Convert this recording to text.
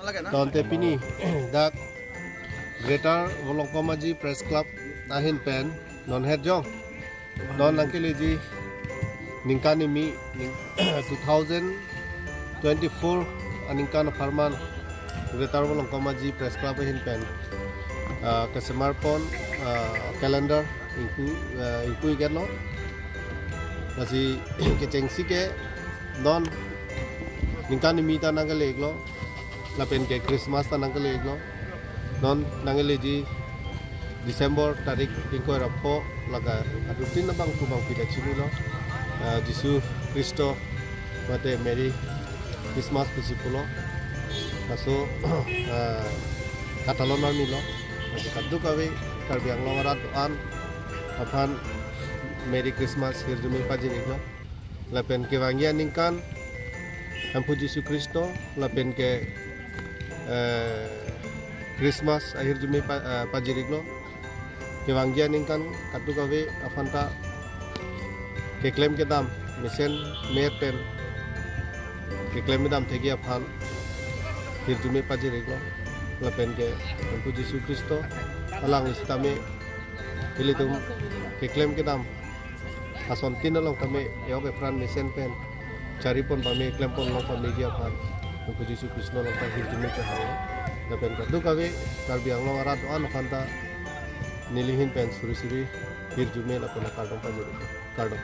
Don Tepini, dak Greater Wolongkomaji Press Club ahin pen non head jong don nangkeleji ningkani mi 2024 aningkan farman Greater Wolongkomaji Press Club ahin pen kesemar pon calendar ingku ikan lo masih kecengsi ke non ningkani mi tanang keleg lo lapen ke Christmas tanang keleg lo non nangeleji Desember tarik ingko rapo laga adutin nabang kubang pida chini lo Jisu Kristo mate Mary Christmas pusipulo kaso katalon ni lo kaddu kawe karbiang lo warat an apan Merry Christmas hirjumi pajini lo lapen ke wangian ningkan ampu Jisu Kristo lapen ke Christmas akhir jumi pajirik lo kewanggian ingkan katu kawe afanta keklaim kedam mesen merten keklaim kedam tegi afan akhir jumi pajirik lo lapen ke ampu Yesus Kristo alang istame ilitum keklaim kedam ason tinalong kami yaoke fran mesen pen cari pon kami klaim pon lo kami dia afan ampu Yesus Kristo lo akhir jumi cahaya lapen kadu kawe karbiang lo warat an khanta nilihin pen suri-suri hirjume lapona kardong pajuri kardong